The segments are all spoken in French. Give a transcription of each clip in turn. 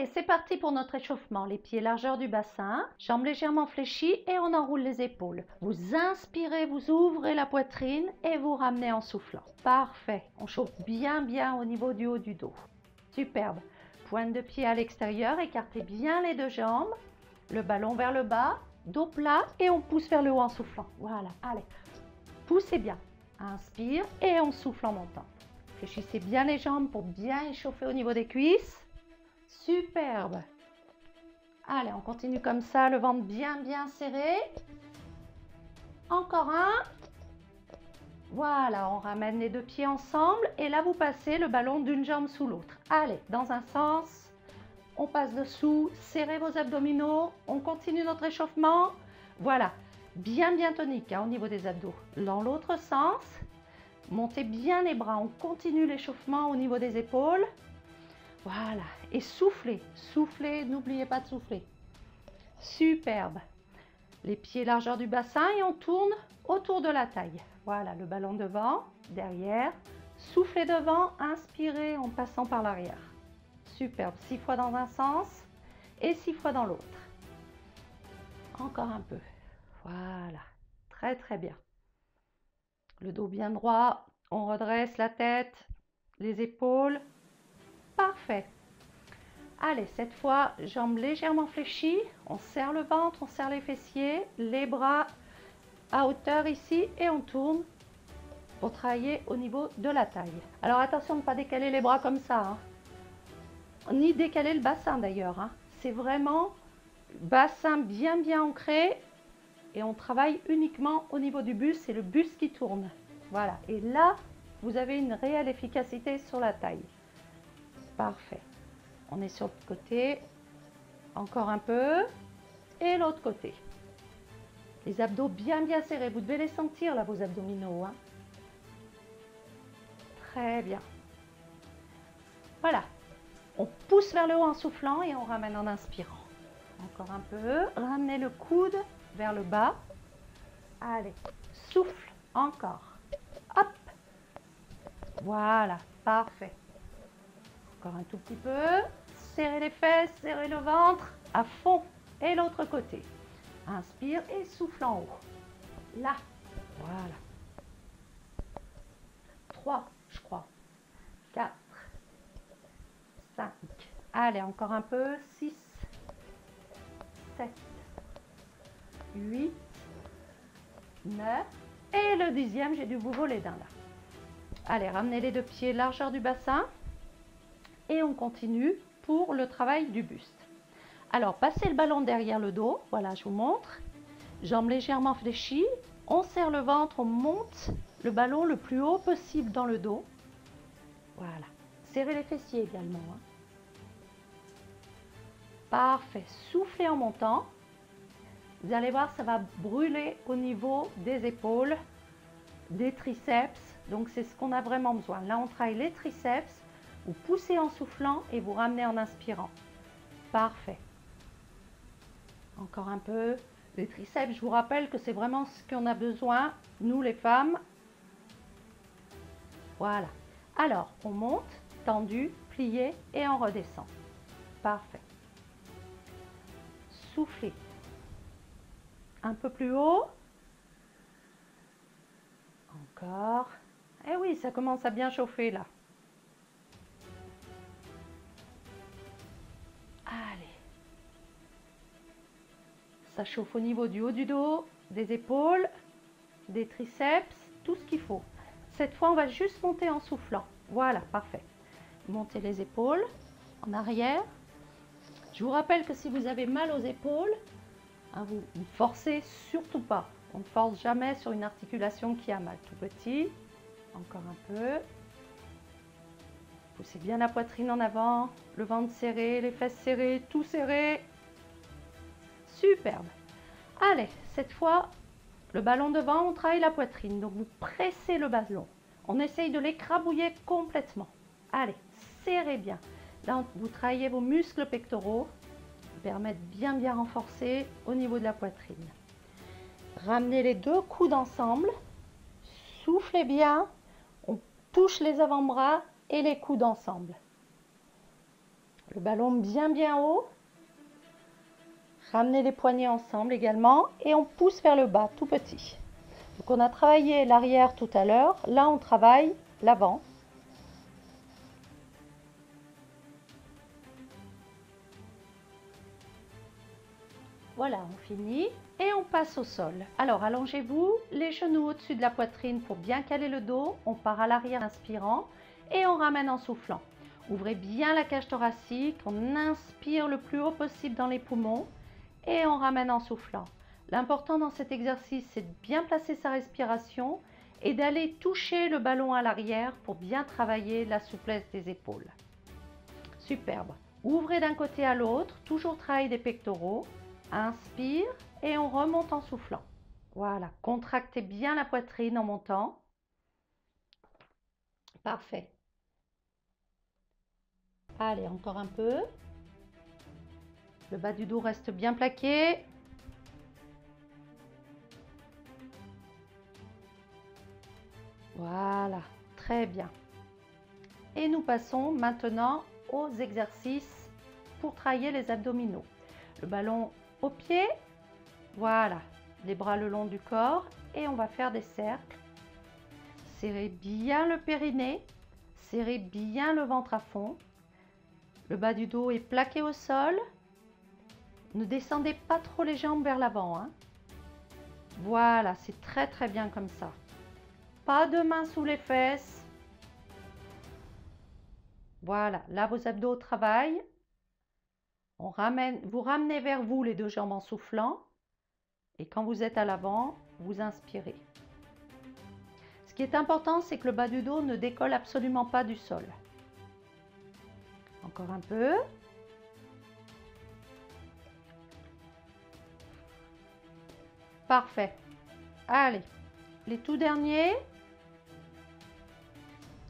Allez, c'est parti pour notre échauffement. Les pieds largeur du bassin, jambes légèrement fléchies et on enroule les épaules. Vous inspirez, vous ouvrez la poitrine et vous ramenez en soufflant. Parfait. On chauffe bien au niveau du haut du dos. Superbe. Pointe de pied à l'extérieur, écartez bien les deux jambes. Le ballon vers le bas, dos plat et on pousse vers le haut en soufflant. Voilà, allez. Poussez bien. Inspire et on souffle en montant. Fléchissez bien les jambes pour bien échauffer au niveau des cuisses. Superbe. Allez, on continue comme ça, le ventre bien serré. Encore un. Voilà, on ramène les deux pieds ensemble et là vous passez le ballon d'une jambe sous l'autre. Allez, dans un sens, on passe dessous, serrez vos abdominaux, on continue notre échauffement. Voilà, bien tonique au niveau des abdos. Dans l'autre sens, montez bien les bras, on continue l'échauffement au niveau des épaules. Voilà, et soufflez, n'oubliez pas de souffler. Superbe. Les pieds largeur du bassin et on tourne autour de la taille. Voilà, le ballon devant, derrière. Soufflez devant, inspirez en passant par l'arrière. Superbe, 6 fois dans un sens et 6 fois dans l'autre. Encore un peu. Voilà, très bien. Le dos bien droit, on redresse la tête, les épaules. Parfait. Allez, cette fois, jambes légèrement fléchies. On serre le ventre, on serre les fessiers, les bras à hauteur ici et on tourne pour travailler au niveau de la taille. Alors attention de ne pas décaler les bras comme ça, hein. Ni décaler le bassin d'ailleurs, hein. C'est vraiment bassin bien ancré et on travaille uniquement au niveau du buste, c'est le buste qui tourne. Voilà, et là, vous avez une réelle efficacité sur la taille. Parfait. On est sur le côté, encore un peu, et l'autre côté. Les abdos bien serrés, vous devez les sentir là, vos abdominaux, hein. Très bien. Voilà, on pousse vers le haut en soufflant et on ramène en inspirant. Encore un peu, ramenez le coude vers le bas. Allez, souffle, encore. Hop, voilà, parfait. Encore un tout petit peu. Serrez les fesses, serrez le ventre à fond. Et l'autre côté. Inspire et souffle en haut. Là, voilà. 3, je crois. 4, 5. Allez, encore un peu. 6, 7, 8, 9. Et le 10e, j'ai dû vous voler d'un là. Allez, ramenez les deux pieds largeur du bassin. Et on continue pour le travail du buste. Alors, passez le ballon derrière le dos. Voilà, je vous montre. Jambes légèrement fléchies. On serre le ventre, on monte le ballon le plus haut possible dans le dos. Voilà. Serrez les fessiers également, hein. Parfait. Soufflez en montant. Vous allez voir, ça va brûler au niveau des épaules, des triceps. Donc, c'est ce qu'on a vraiment besoin. Là, on travaille les triceps. Vous poussez en soufflant et vous ramenez en inspirant. Parfait. Encore un peu. Les triceps, je vous rappelle que c'est vraiment ce qu'on a besoin, nous les femmes. Voilà. Alors, on monte, tendu, plié et on redescend. Parfait. Soufflez. Un peu plus haut. Encore. Eh oui, ça commence à bien chauffer là. Allez. Ça chauffe au niveau du haut du dos, des épaules, des triceps, tout ce qu'il faut. Cette fois, on va juste monter en soufflant. Voilà, parfait. Montez les épaules en arrière. Je vous rappelle que si vous avez mal aux épaules, hein, vous ne forcez surtout pas. On ne force jamais sur une articulation qui a mal. Tout petit. Encore un peu. Poussez bien la poitrine en avant, le ventre serré, les fesses serrées, tout serré. Superbe. Allez, cette fois, le ballon devant, on travaille la poitrine. Donc, vous pressez le ballon. On essaye de l'écrabouiller complètement. Allez, serrez bien. Là, vous travaillez vos muscles pectoraux qui permettent bien renforcer au niveau de la poitrine. Ramenez les deux coudes ensemble. Soufflez bien. On touche les avant-bras et les coudes ensemble. Le ballon bien haut. Ramenez les poignets ensemble également et on pousse vers le bas, tout petit. Donc on a travaillé l'arrière tout à l'heure, là on travaille l'avant. Voilà, on finit et on passe au sol. Alors allongez-vous, les genoux au-dessus de la poitrine pour bien caler le dos. On part à l'arrière en inspirant et on ramène en soufflant. Ouvrez bien la cage thoracique, on inspire le plus haut possible dans les poumons et on ramène en soufflant. L'important dans cet exercice, c'est de bien placer sa respiration et d'aller toucher le ballon à l'arrière pour bien travailler la souplesse des épaules. Superbe. Ouvrez d'un côté à l'autre, toujours travail des pectoraux. Inspire et on remonte en soufflant. Voilà, contractez bien la poitrine en montant. Parfait. Allez, encore un peu. Le bas du dos reste bien plaqué. Voilà, très bien. Et nous passons maintenant aux exercices pour travailler les abdominaux. Le ballon au pied, voilà, les bras le long du corps et on va faire des cercles. Serrez bien le périnée, serrez bien le ventre à fond. Le bas du dos est plaqué au sol. Ne descendez pas trop les jambes vers l'avant, hein. Voilà, c'est très bien comme ça. Pas de main sous les fesses. Voilà, là vos abdos travaillent. Vous ramenez vers vous les deux jambes en soufflant. Et quand vous êtes à l'avant, vous inspirez. Ce qui est important, c'est que le bas du dos ne décolle absolument pas du sol. Encore un peu. Parfait. Allez, les tout derniers.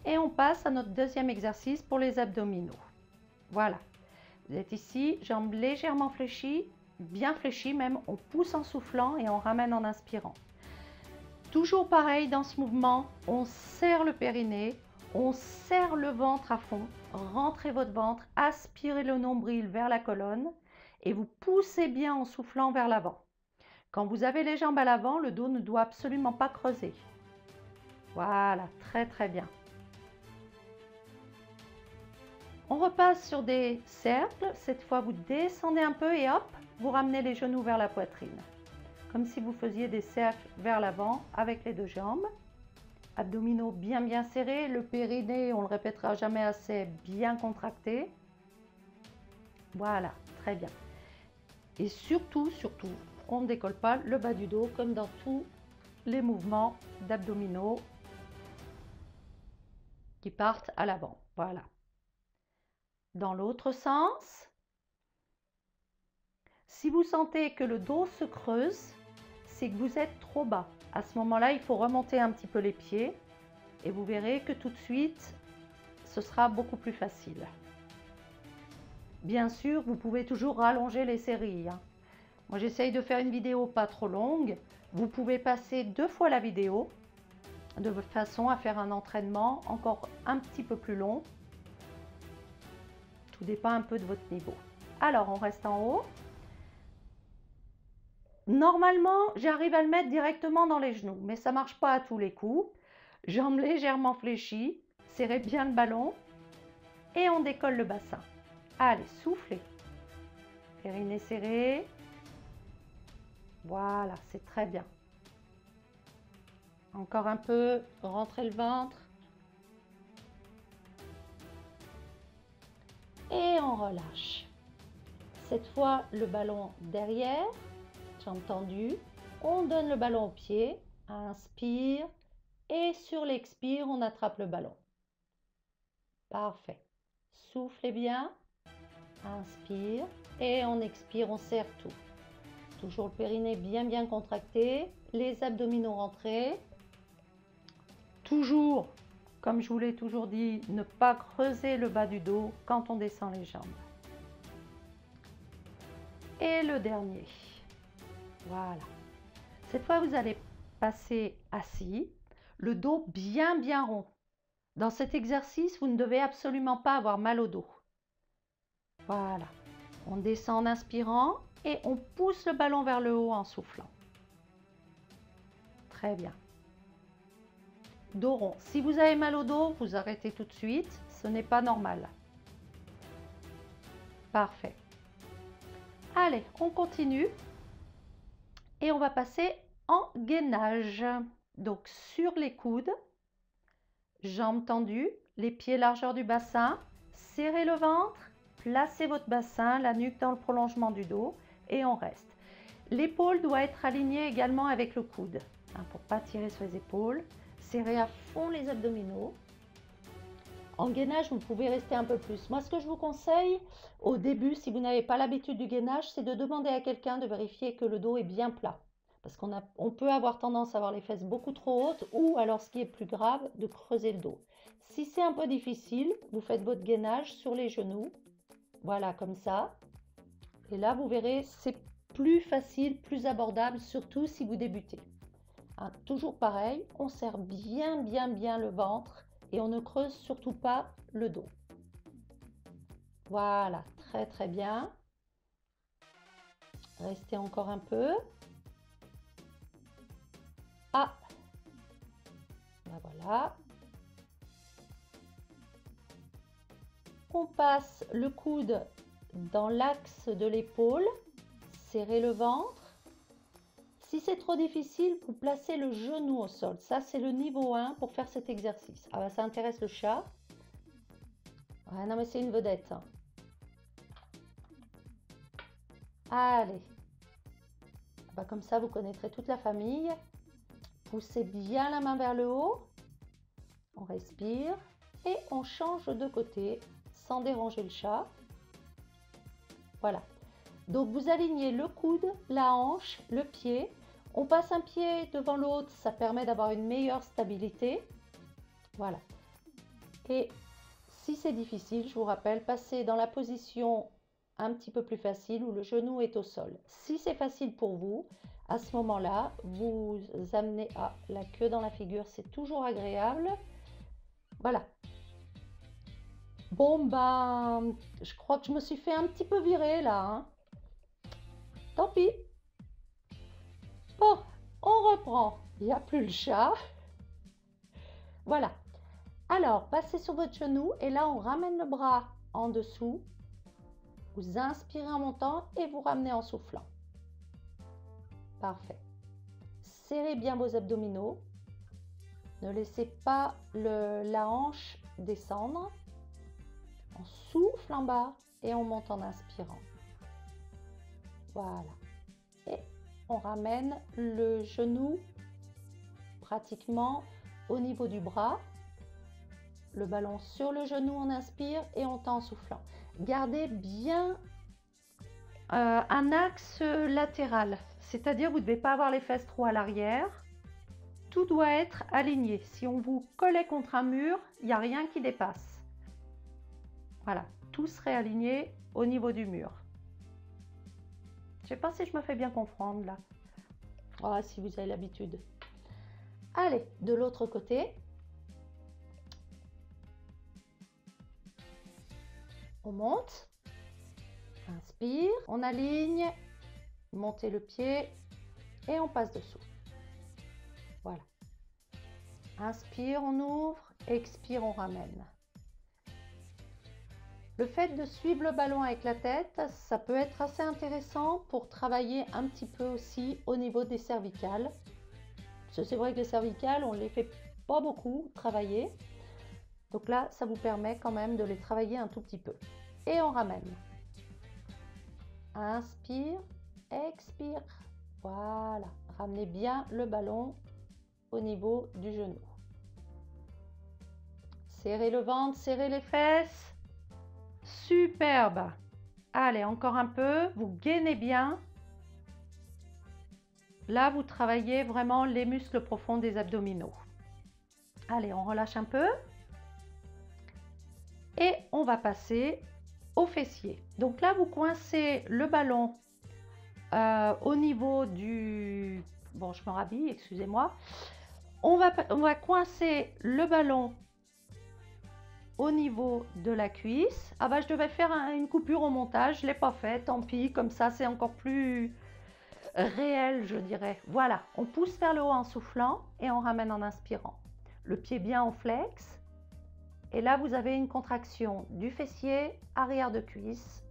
Et on passe à notre deuxième exercice pour les abdominaux. Voilà. Vous êtes ici, jambes légèrement fléchies, bien fléchies même. On pousse en soufflant et on ramène en inspirant. Toujours pareil dans ce mouvement, on serre le périnée, on serre le ventre à fond. Rentrez votre ventre, aspirez le nombril vers la colonne et vous poussez bien en soufflant vers l'avant. Quand vous avez les jambes à l'avant, le dos ne doit absolument pas creuser. Voilà, très bien. On repasse sur des cercles. Cette fois, vous descendez un peu et hop, vous ramenez les genoux vers la poitrine. Comme si vous faisiez des cercles vers l'avant avec les deux jambes. Abdominaux bien serrés. Le périnée, on ne le répétera jamais assez, bien contracté. Voilà, très bien. Et surtout, on ne décolle pas le bas du dos comme dans tous les mouvements d'abdominaux qui partent à l'avant. Voilà. Dans l'autre sens, si vous sentez que le dos se creuse, c'est que vous êtes trop bas. À ce moment-là, il faut remonter un petit peu les pieds et vous verrez que tout de suite, ce sera beaucoup plus facile. Bien sûr, vous pouvez toujours rallonger les séries, hein. Moi, j'essaye de faire une vidéo pas trop longue. Vous pouvez passer 2 fois la vidéo de façon à faire un entraînement encore un petit peu plus long. Tout dépend un peu de votre niveau. Alors, on reste en haut. Normalement, j'arrive à le mettre directement dans les genoux, mais ça ne marche pas à tous les coups. Jambes légèrement fléchies, serrez bien le ballon et on décolle le bassin. Allez, soufflez. Périnée serré. Voilà, c'est très bien. Encore un peu, rentrez le ventre. Et on relâche. Cette fois, le ballon derrière, jambes tendues. On donne le ballon au pied. Inspire. Et sur l'expire, on attrape le ballon. Parfait. Soufflez bien. Inspire. Et on expire, on serre tout. Toujours le périnée bien contracté. Les abdominaux rentrés. Toujours, comme je vous l'ai toujours dit, ne pas creuser le bas du dos quand on descend les jambes. Et le dernier. Voilà. Cette fois, vous allez passer assis, le dos bien rond. Dans cet exercice, vous ne devez absolument pas avoir mal au dos. Voilà. On descend en inspirant et on pousse le ballon vers le haut en soufflant. Très bien. Dos rond. Si vous avez mal au dos, vous arrêtez tout de suite. Ce n'est pas normal. Parfait. Allez, on continue. Et on va passer en gainage. Donc sur les coudes, jambes tendues, les pieds largeur du bassin, serrez le ventre, placez votre bassin, la nuque dans le prolongement du dos et on reste. L'épaule doit être alignée également avec le coude, hein, pour ne pas tirer sur les épaules. Serrez à fond les abdominaux. En gainage, vous pouvez rester un peu plus. Moi, ce que je vous conseille au début, si vous n'avez pas l'habitude du gainage, c'est de demander à quelqu'un de vérifier que le dos est bien plat. Parce qu'on peut avoir tendance à avoir les fesses beaucoup trop hautes ou alors, ce qui est plus grave, de creuser le dos. Si c'est un peu difficile, vous faites votre gainage sur les genoux. Voilà, comme ça. Et là, vous verrez, c'est plus facile, plus abordable, surtout si vous débutez. Hein, toujours pareil, on serre bien le ventre et on ne creuse surtout pas le dos. Voilà, très bien. Restez encore un peu. Ah, ben voilà. On passe le coude dans l'axe de l'épaule, serrez le ventre. Si c'est trop difficile, vous placez le genou au sol. Ça, c'est le niveau 1 pour faire cet exercice. Ah ben, ça intéresse le chat. Ouais, non, mais c'est une vedette. Allez. Ah ben, comme ça, vous connaîtrez toute la famille. Poussez bien la main vers le haut. On respire et on change de côté sans déranger le chat. Voilà. Donc, vous alignez le coude, la hanche, le pied. On passe un pied devant l'autre, ça permet d'avoir une meilleure stabilité. Voilà. Et si c'est difficile, je vous rappelle, passez dans la position un petit peu plus facile où le genou est au sol. Si c'est facile pour vous, à ce moment-là, vous amenez la queue dans la figure, c'est toujours agréable. Voilà. Bon, ben, je crois que je me suis fait un petit peu virer là, hein. Tant pis. Bon, on reprend. Il n'y a plus le chat. Voilà. Alors, passez sur votre genou et là, on ramène le bras en dessous. Vous inspirez en montant et vous ramenez en soufflant. Parfait. Serrez bien vos abdominaux. Ne laissez pas la hanche descendre. On souffle en bas et on monte en inspirant. Voilà. Et on ramène le genou pratiquement au niveau du bras. Le ballon sur le genou, on inspire et on tend en soufflant. Gardez bien un axe latéral, c'est-à-dire vous ne devez pas avoir les fesses trop à l'arrière. Tout doit être aligné. Si on vous collait contre un mur, il n'y a rien qui dépasse. Voilà, tout serait aligné au niveau du mur. Je ne sais pas si je me fais bien comprendre là. Oh, si vous avez l'habitude. Allez, de l'autre côté. On monte. Inspire, on aligne, montez le pied et on passe dessous. Voilà. Inspire, on ouvre, expire, on ramène. Le fait de suivre le ballon avec la tête, ça peut être assez intéressant pour travailler un petit peu aussi au niveau des cervicales. Parce que c'est vrai que les cervicales, on ne les fait pas beaucoup travailler. Donc là, ça vous permet quand même de les travailler un tout petit peu. Et on ramène. Inspire, expire. Voilà. Ramenez bien le ballon au niveau du genou. Serrez le ventre, serrez les fesses. Superbe. Allez, encore un peu. Vous gainez bien. Là, vous travaillez vraiment les muscles profonds des abdominaux. Allez, on relâche un peu. Et on va passer aux fessiers. Donc là, vous coincez le ballon au niveau du... Bon, je me rhabille, excusez-moi. On va coincer le ballon au niveau de la cuisse. Ah bah je devais faire une coupure au montage, je ne l'ai pas fait, tant pis, comme ça c'est encore plus réel, je dirais. Voilà, on pousse vers le haut en soufflant et on ramène en inspirant. Le pied bien en flex. Et là, vous avez une contraction du fessier, arrière de cuisse.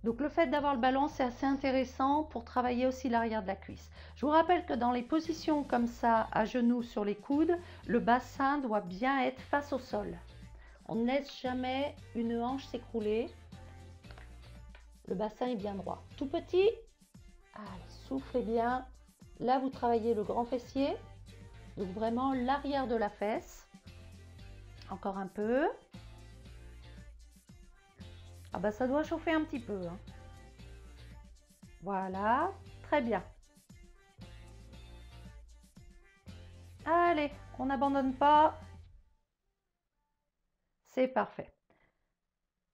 Donc le fait d'avoir le ballon, c'est assez intéressant pour travailler aussi l'arrière de la cuisse. Je vous rappelle que dans les positions comme ça, à genoux sur les coudes, le bassin doit bien être face au sol. On ne laisse jamais une hanche s'écrouler. Le bassin est bien droit. Tout petit, allez, soufflez bien. Là, vous travaillez le grand fessier, donc vraiment l'arrière de la fesse. Encore un peu. Ah bah ça doit chauffer un petit peu, hein. Voilà, très bien. Allez, on n'abandonne pas. C'est parfait.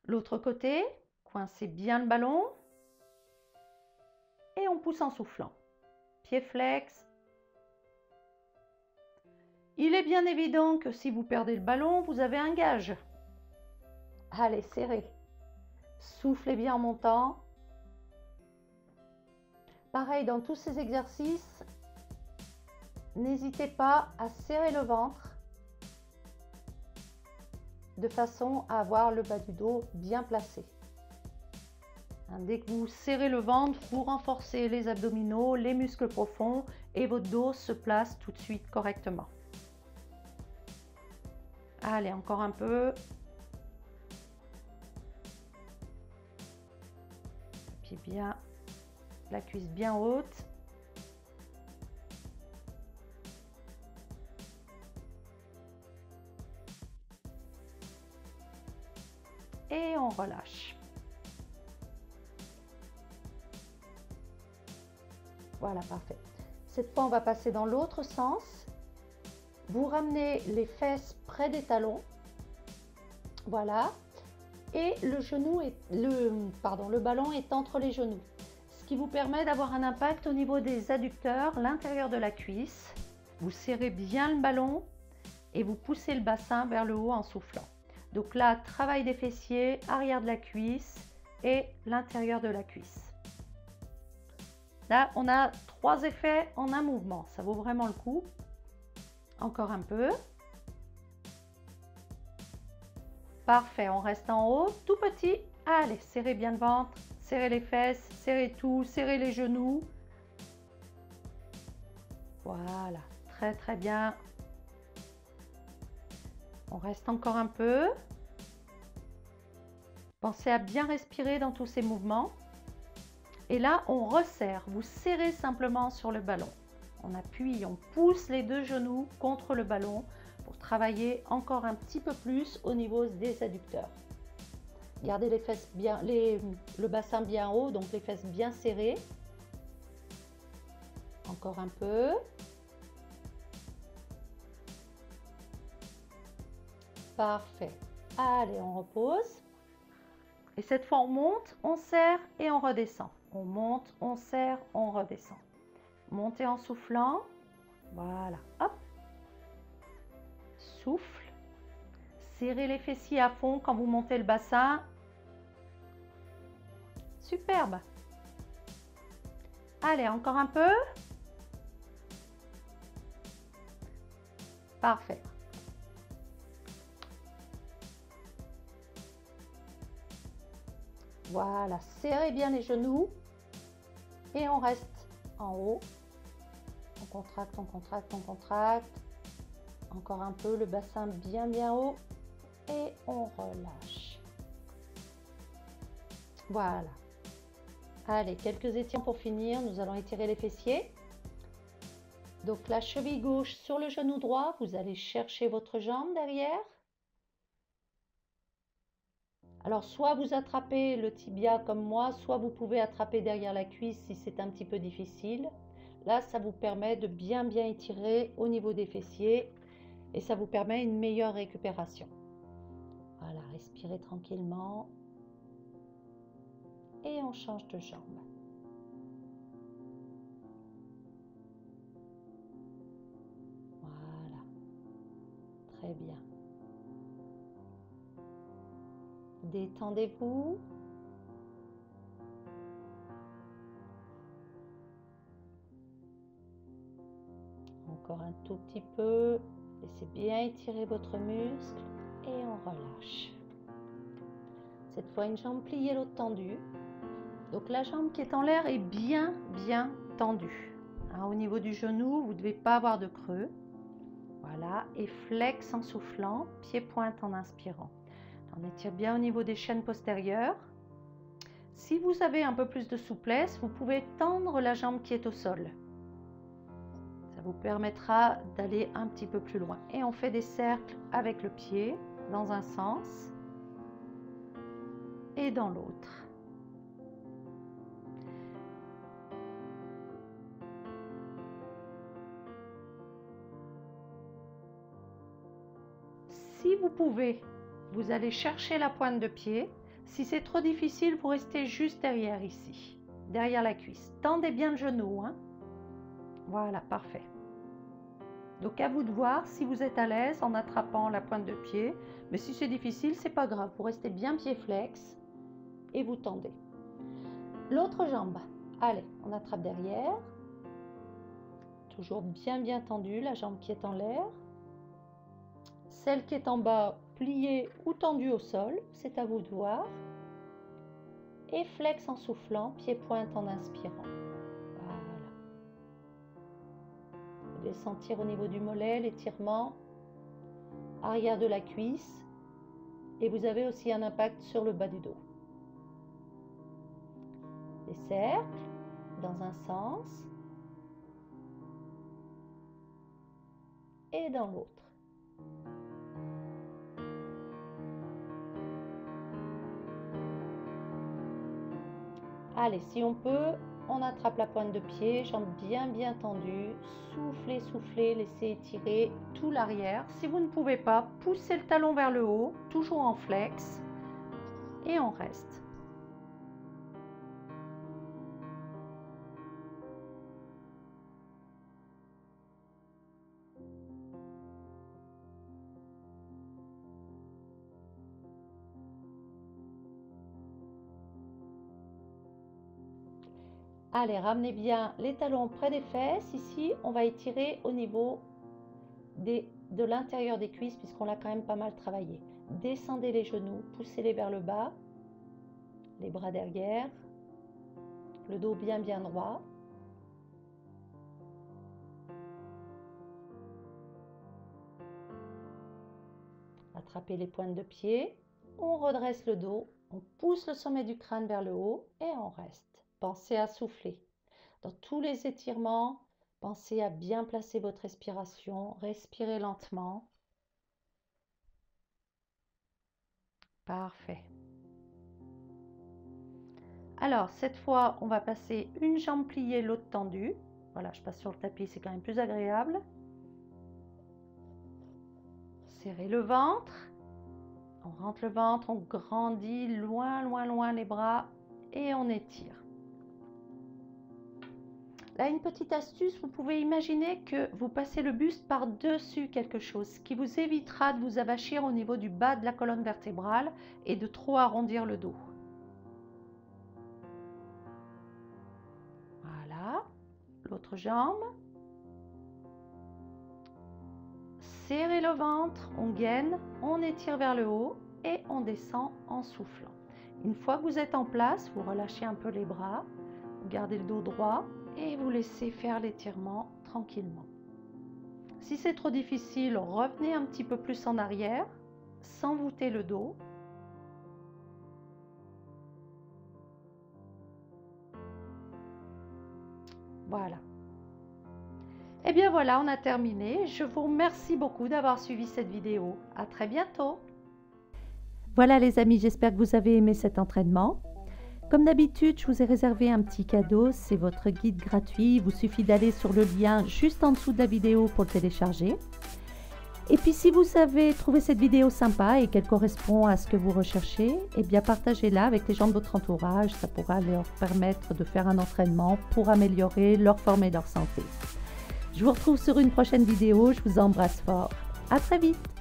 L'autre côté, coincez bien le ballon. Et on pousse en soufflant. Pied flex. Il est bien évident que si vous perdez le ballon, vous avez un gage. Allez, serrez. Soufflez bien en montant. Pareil, dans tous ces exercices, n'hésitez pas à serrer le ventre de façon à avoir le bas du dos bien placé. Dès que vous serrez le ventre, vous renforcez les abdominaux, les muscles profonds et votre dos se place tout de suite correctement. Allez, encore un peu. Puis bien, la cuisse bien haute. Et on relâche. Voilà, parfait. Cette fois, on va passer dans l'autre sens. Vous ramenez les fesses près des talons. Voilà. Et le ballon est entre les genoux. Ce qui vous permet d'avoir un impact au niveau des adducteurs, l'intérieur de la cuisse. Vous serrez bien le ballon et vous poussez le bassin vers le haut en soufflant. Donc là, travail des fessiers, arrière de la cuisse et l'intérieur de la cuisse. Là, on a 3 effets en un mouvement. Ça vaut vraiment le coup. Encore un peu. Parfait, on reste en haut, tout petit. Allez, serrez bien le ventre, serrez les fesses, serrez tout, serrez les genoux. Voilà, très très bien. On reste encore un peu. Pensez à bien respirer dans tous ces mouvements. Et là, on resserre. Vous serrez simplement sur le ballon. On appuie, on pousse les 2 genoux contre le ballon pour travailler encore un petit peu plus au niveau des adducteurs. Gardez les fesses bien, le bassin bien haut, donc les fesses bien serrées. Encore un peu. Parfait. Allez, on repose. Et cette fois, on monte, on serre et on redescend. On monte, on serre, on redescend. Montez en soufflant. Voilà. Hop. Souffle. Serrez les fessiers à fond quand vous montez le bassin. Superbe. Allez, encore un peu. Parfait. Voilà, serrez bien les genoux et on reste en haut. On contracte, on contracte, on contracte. Encore un peu, le bassin bien haut et on relâche. Voilà. Allez, quelques étirements pour finir. Nous allons étirer les fessiers. Donc la cheville gauche sur le genou droit, vous allez chercher votre jambe derrière. Alors soit vous attrapez le tibia comme moi, soit vous pouvez attraper derrière la cuisse si c'est un petit peu difficile. Là, ça vous permet de bien étirer au niveau des fessiers et ça vous permet une meilleure récupération. Voilà, respirez tranquillement et on change de jambe. Voilà, très bien. Détendez-vous. Encore un tout petit peu. Laissez bien étirer votre muscle et on relâche. Cette fois, une jambe pliée, l'autre tendue. Donc la jambe qui est en l'air est bien tendue. Hein, au niveau du genou, vous ne devez pas avoir de creux. Voilà, et flex en soufflant, pied-pointe en inspirant. On étire bien au niveau des chaînes postérieures. Si vous avez un peu plus de souplesse, vous pouvez tendre la jambe qui est au sol. Ça vous permettra d'aller un petit peu plus loin. Et on fait des cercles avec le pied dans un sens et dans l'autre. Si vous pouvez, vous allez chercher la pointe de pied. Si c'est trop difficile, vous restez juste derrière ici, derrière la cuisse. Tendez bien le genou, hein. Voilà, parfait. Donc à vous de voir si vous êtes à l'aise en attrapant la pointe de pied. Mais si c'est difficile, c'est pas grave. Vous restez bien pied flex et vous tendez. L'autre jambe. Allez, on attrape derrière. Toujours bien tendue, la jambe qui est en l'air. Celle qui est en bas, pliée ou tendue au sol, c'est à vous de voir. Et flex en soufflant, pied-pointe en inspirant. Voilà. Vous devez sentir au niveau du mollet l'étirement, arrière de la cuisse. Et vous avez aussi un impact sur le bas du dos. Des cercles dans un sens et dans l'autre. Allez, si on peut, on attrape la pointe de pied, jambes bien tendues, soufflez, soufflez, laissez étirer tout l'arrière. Si vous ne pouvez pas, poussez le talon vers le haut, toujours en flex, et on reste. Allez, ramenez bien les talons près des fesses. Ici, on va étirer au niveau de l'intérieur des cuisses puisqu'on l'a quand même pas mal travaillé. Descendez les genoux, poussez-les vers le bas, les bras derrière, le dos bien droit. Attrapez les pointes de pied, on redresse le dos, on pousse le sommet du crâne vers le haut et on reste. Pensez à souffler. Dans tous les étirements, pensez à bien placer votre respiration. Respirez lentement. Parfait. Alors, cette fois, on va passer une jambe pliée, l'autre tendue. Voilà, je passe sur le tapis, c'est quand même plus agréable. Serrez le ventre. On rentre le ventre, on grandit loin les bras et on étire. Là, une petite astuce, vous pouvez imaginer que vous passez le buste par-dessus quelque chose, ce qui vous évitera de vous avachir au niveau du bas de la colonne vertébrale et de trop arrondir le dos. Voilà, l'autre jambe. Serrez le ventre, on gaine, on étire vers le haut et on descend en soufflant. Une fois que vous êtes en place, vous relâchez un peu les bras, vous gardez le dos droit. Et vous laissez faire l'étirement tranquillement. Si c'est trop difficile, revenez un petit peu plus en arrière, sans voûter le dos. Voilà. Et bien voilà, on a terminé. Je vous remercie beaucoup d'avoir suivi cette vidéo. À très bientôt. Voilà les amis, j'espère que vous avez aimé cet entraînement. Comme d'habitude, je vous ai réservé un petit cadeau, c'est votre guide gratuit. Il vous suffit d'aller sur le lien juste en dessous de la vidéo pour le télécharger. Et puis si vous avez trouvé cette vidéo sympa et qu'elle correspond à ce que vous recherchez, eh bien partagez-la avec les gens de votre entourage. Ça pourra leur permettre de faire un entraînement pour améliorer leur forme et leur santé. Je vous retrouve sur une prochaine vidéo. Je vous embrasse fort. À très vite.